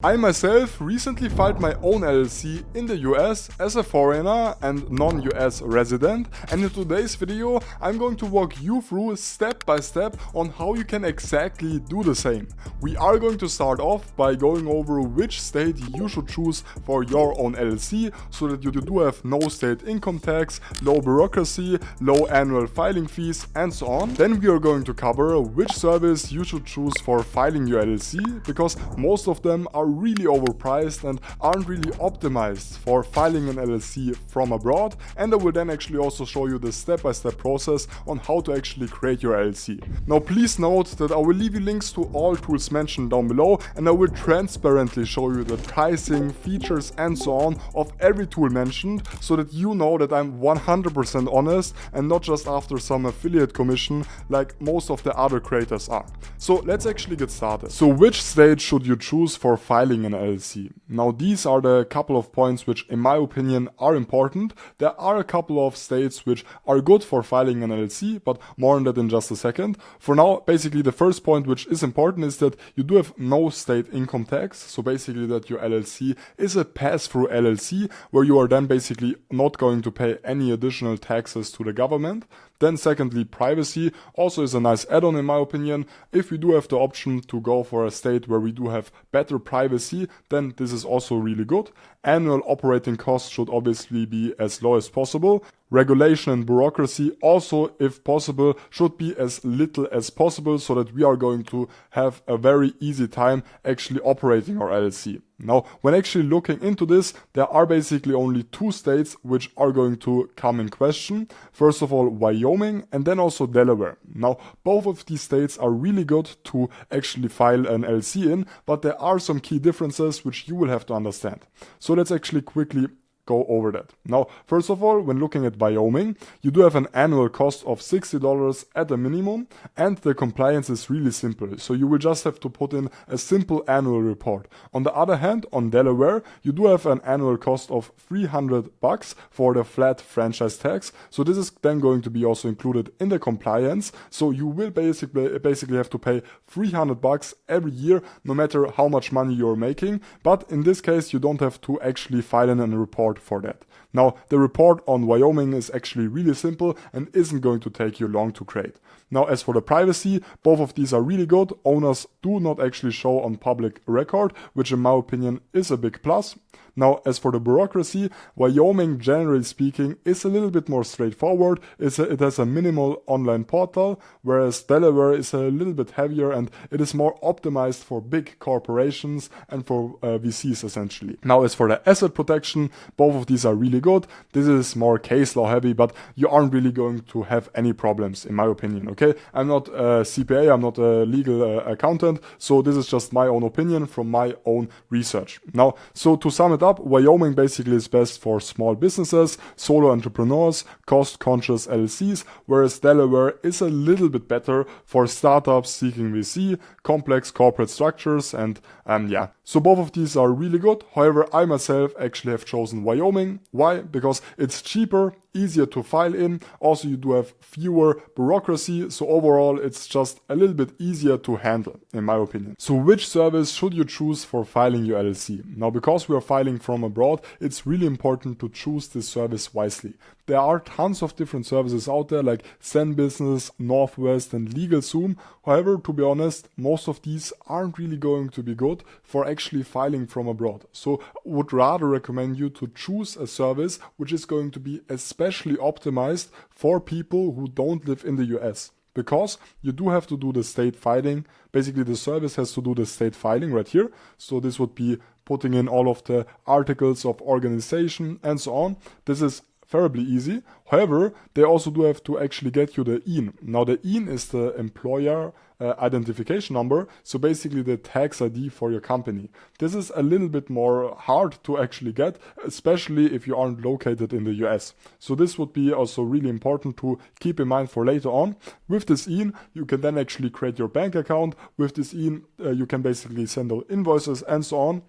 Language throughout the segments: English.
I myself recently filed my own LLC in the US as a foreigner and non-US resident, and in today's video I'm going to walk you through step by step on how you can exactly do the same. We are going to start off by going over which state you should choose for your own LLC so that you do have no state income tax, low bureaucracy, low annual filing fees and so on. Then we are going to cover which service you should choose for filing your LLC, because most of them are really overpriced and aren't really optimized for filing an LLC from abroad, and I will then actually also show you the step-by-step process on how to actually create your LLC. Now please note that I will leave you links to all tools mentioned down below, and I will transparently show you the pricing, features and so on of every tool mentioned, so that you know that I'm 100% honest and not just after some affiliate commission like most of the other creators are. So let's actually get started. So which state should you choose for filing an LLC? Now these are the couple of points which in my opinion are important. There are a couple of states which are good for filing an LLC, but more on that in just a second. For now, basically the first point which is important is that you do have no state income tax. So basically that your LLC is a pass-through LLC where you are then basically not going to pay any additional taxes to the government. Then secondly, privacy also is a nice add-on in my opinion. If we do have the option to go for a state where we do have better privacy, then this is also really good. Annual operating costs should obviously be as low as possible. Regulation and bureaucracy also, if possible, should be as little as possible so that we are going to have a very easy time actually operating our LLC. Now, when actually looking into this, there are basically only two states which are going to come in question. First of all, Wyoming, and then also Delaware. Now, both of these states are really good to actually file an LLC in, but there are some key differences which you will have to understand. So let's actually quickly go over that. Now, first of all, when looking at Wyoming, you do have an annual cost of $60 at a minimum, and the compliance is really simple. So you will just have to put in a simple annual report. On the other hand, on Delaware, you do have an annual cost of $300 for the flat franchise tax. So this is then going to be also included in the compliance. So you will basically have to pay $300 every year, no matter how much money you're making. But in this case, you don't have to actually file in a report for that. Now, the report on Wyoming is actually really simple and isn't going to take you long to create. Now, as for the privacy, both of these are really good. Owners do not actually show on public record, which in my opinion is a big plus. Now, as for the bureaucracy, Wyoming, generally speaking, is a little bit more straightforward. It has a minimal online portal, whereas Delaware is a little bit heavier and it is more optimized for big corporations and for VCs essentially. Now, as for the asset protection, both of these are really good. This is more case law heavy, but you aren't really going to have any problems in my opinion, okay? I'm not a CPA, I'm not a legal accountant, so this is just my own opinion from my own research. Now, so to sum it up, Wyoming basically is best for small businesses, solo entrepreneurs, cost-conscious LLCs, whereas Delaware is a little bit better for startups seeking VC, complex corporate structures, and yeah. So both of these are really good. However, I myself actually have chosen Wyoming. Why? Because it's cheaper, easier to file in. Also, you do have fewer bureaucracy. So overall, it's just a little bit easier to handle, in my opinion. So which service should you choose for filing your LLC? Now, because we are filing from abroad, it's really important to choose this service wisely. There are tons of different services out there like ZenBusiness, Northwest and LegalZoom. However, to be honest, most of these aren't really going to be good for actually filing from abroad. So I would rather recommend you to choose a service which is going to be especially optimized for people who don't live in the US. Because you do have to do the state filing. Basically, the service has to do the state filing right here. So this would be putting in all of the articles of organization and so on. This is terribly easy. However, they also do have to actually get you the EIN. Now, the EIN is the employer identification number, so basically the tax ID for your company. This is a little bit more hard to actually get, especially if you aren't located in the US. So this would be also really important to keep in mind for later on. With this EIN, you can then actually create your bank account. With this EIN, you can basically send out invoices and so on.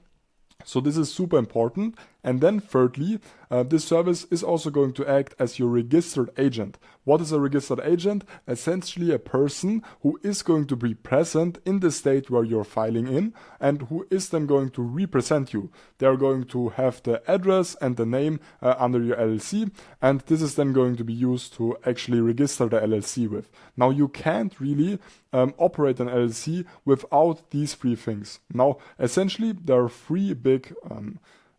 So this is super important. And then thirdly, this service is also going to act as your registered agent. What is a registered agent? Essentially a person who is going to be present in the state where you're filing in and who is then going to represent you. They're going to have the address and the name under your LLC, and this is then going to be used to actually register the LLC with. Now you can't really operate an LLC without these three things. Now essentially there are three big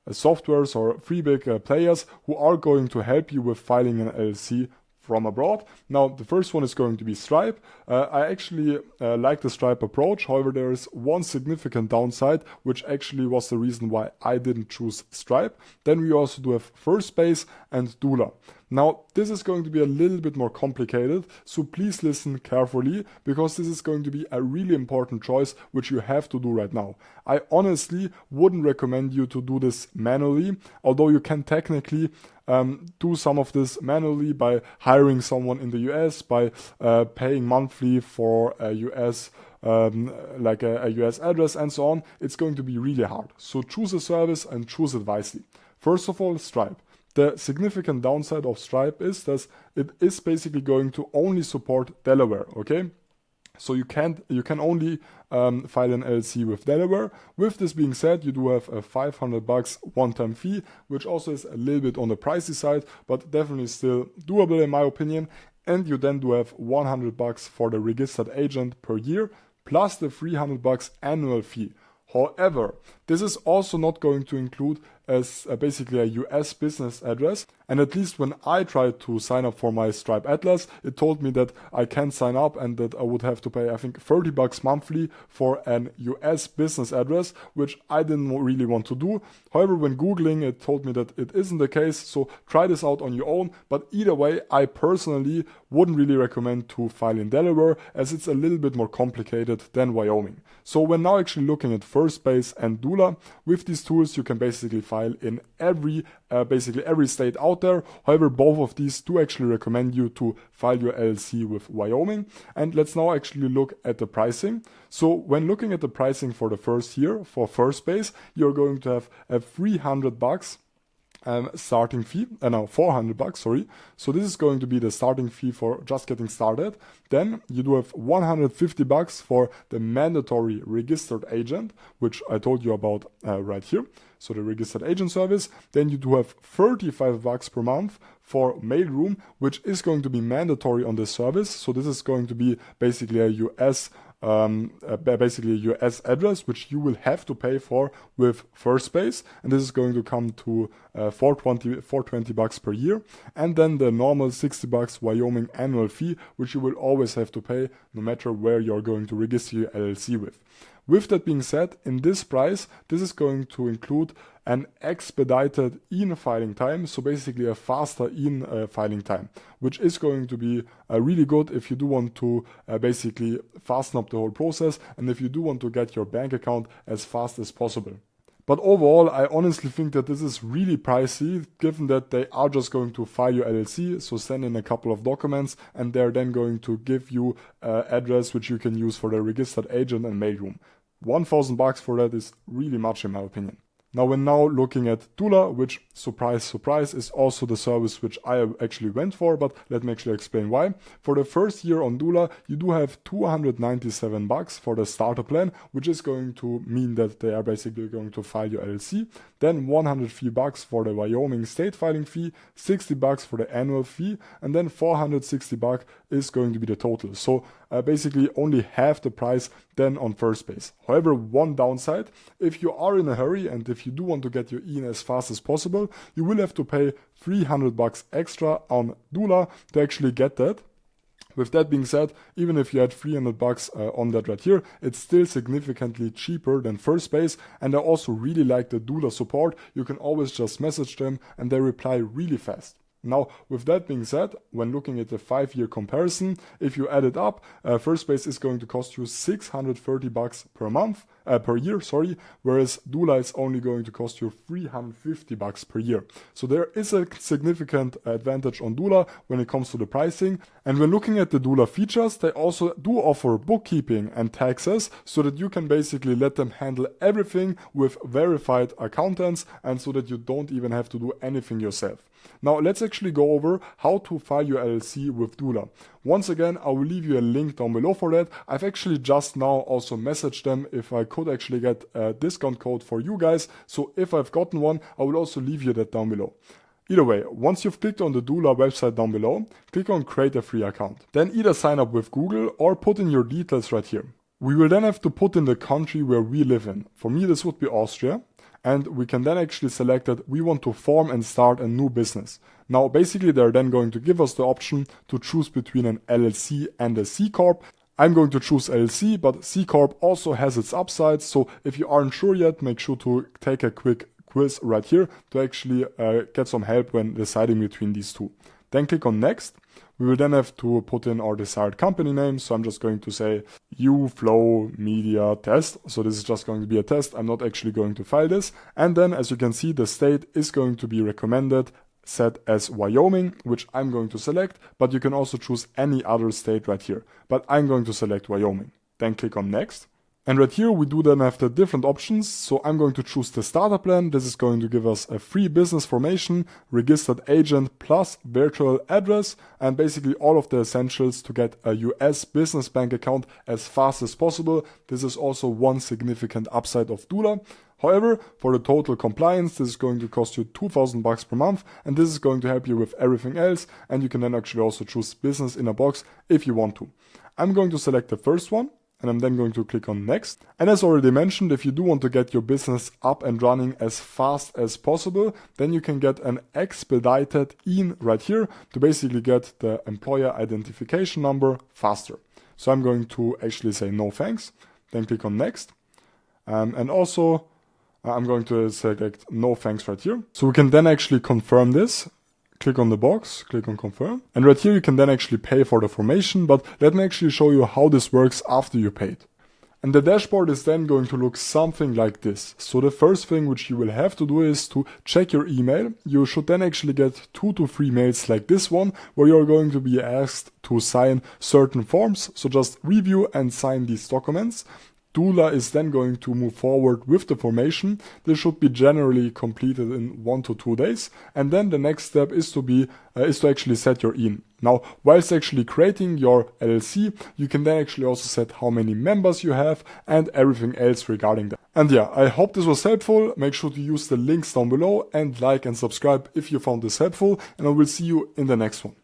softwares or three big players who are going to help you with filing an LLC from abroad. Now the first one is going to be Stripe. I actually like the Stripe approach. However, there is one significant downside, which actually was the reason why I didn't choose Stripe. Then we also do have Firstbase and Dula. Now, this is going to be a little bit more complicated, so please listen carefully, because this is going to be a really important choice which you have to do right now. I honestly wouldn't recommend you to do this manually, although you can technically do some of this manually by hiring someone in the US, by paying monthly for a US like a US address and so on. It's going to be really hard. So choose a service and choose it wisely. First of all, Stripe. The significant downside of Stripe is that it is basically going to only support Delaware, okay? So you can only file an LLC with Delaware. With this being said, you do have a $500 one-time fee, which also is a little bit on the pricey side, but definitely still doable in my opinion. And you then do have $100 for the registered agent per year, plus the $300 annual fee. However, this is also not going to include as basically a US business address. And at least when I tried to sign up for my Stripe Atlas, it told me that I can sign up and that I would have to pay, I think, $30 monthly for an US business address, which I didn't really want to do. However, when Googling, it told me that it isn't the case. So try this out on your own. But either way, I personally wouldn't really recommend to file in Delaware, as it's a little bit more complicated than Wyoming. So we're now actually looking at Firstbase and Dula. With these tools, you can basically file in basically every state out there. However, both of these do actually recommend you to file your LLC with Wyoming. And let's now actually look at the pricing. So when looking at the pricing for the first year for Firstbase, you're going to have a $300 starting fee, now $400, sorry. So this is going to be the starting fee for just getting started. Then you do have $150 for the mandatory registered agent, which I told you about right here. So the registered agent service. Then you do have $35 per month for mailroom, which is going to be mandatory on this service. So this is going to be basically a US address, which you will have to pay for with Firstbase, and this is going to come to $420 per year. And then the normal $60 Wyoming annual fee, which you will always have to pay no matter where you're going to register your LLC with. With that being said, in this price, this is going to include an expedited e-filing time, so basically a faster e-filing time, which is going to be really good if you do want to basically fasten up the whole process and if you do want to get your bank account as fast as possible. But overall, I honestly think that this is really pricey, given that they are just going to file your LLC, so send in a couple of documents, and they're then going to give you an address which you can use for the registered agent and mailroom. $1,000 for that is really much in my opinion. Now we're now looking at Dula, which, surprise, surprise, is also the service which I actually went for, but let me actually explain why. For the first year on Dula, you do have $297 for the starter plan, which is going to mean that they are basically going to file your LLC. Then $103 for the Wyoming state filing fee, $60 for the annual fee, and then $460 is going to be the total. So basically only half the price than on Firstbase. However, one downside, if you are in a hurry and if you do want to get your in as fast as possible, you will have to pay $300 extra on Dula to actually get that. With that being said, even if you had $300 on that right here, it's still significantly cheaper than Firstbase. And I also really like the Dula support. You can always just message them and they reply really fast. Now, with that being said, when looking at the 5-year comparison, if you add it up, Firstbase is going to cost you $630 per month. per year, sorry, whereas Doula is only going to cost you $350 per year. So there is a significant advantage on Doula when it comes to the pricing. And when looking at the Doula features, they also do offer bookkeeping and taxes so that you can basically let them handle everything with verified accountants and so that you don't even have to do anything yourself. Now let's actually go over how to file your LLC with Doula. Once again, I will leave you a link down below for that. I've actually just now also messaged them if I could actually get a discount code for you guys. So if I've gotten one, I will also leave you that down below. Either way, once you've clicked on the Doula website down below, click on create a free account. Then either sign up with Google or put in your details right here. We will then have to put in the country where we live in. For me, this would be Austria. And we can then actually select that we want to form and start a new business. Now, basically, they're then going to give us the option to choose between an LLC and a C Corp. I'm going to choose LLC, but C Corp also has its upsides. So if you aren't sure yet, make sure to take a quick quiz right here to actually get some help when deciding between these two. Then click on next. We will then have to put in our desired company name. So I'm just going to say Flow Media Test. So this is just going to be a test. I'm not actually going to file this. And then as you can see, the state is going to be recommended set as Wyoming, which I'm going to select, but you can also choose any other state right here. But I'm going to select Wyoming. Then click on next. And right here we do then have the different options. So I'm going to choose the starter plan. This is going to give us a free business formation, registered agent plus virtual address, and basically all of the essentials to get a US business bank account as fast as possible. This is also one significant upside of Doula. However, for the total compliance, this is going to cost you $2,000 per month, and this is going to help you with everything else. And you can then actually also choose business in a box if you want to. I'm going to select the first one. And I'm then going to click on next. And as already mentioned, if you do want to get your business up and running as fast as possible, then you can get an expedited IN right here to basically get the employer identification number faster. So I'm going to actually say no thanks, then click on next. And also I'm going to select no thanks right here. So we can then actually confirm this. Click on the box, click on confirm. And right here you can then actually pay for the formation, but let me actually show you how this works after you paid. And the dashboard is then going to look something like this. So the first thing which you will have to do is to check your email. You should then actually get 2 to 3 mails like this one, where you're going to be asked to sign certain forms. So just review and sign these documents. Doula is then going to move forward with the formation. This should be generally completed in 1 to 2 days. And then the next step is to actually set your IN. Now, whilst actually creating your LLC, you can then actually also set how many members you have and everything else regarding that. And yeah, I hope this was helpful. Make sure to use the links down below and like and subscribe if you found this helpful. And I will see you in the next one.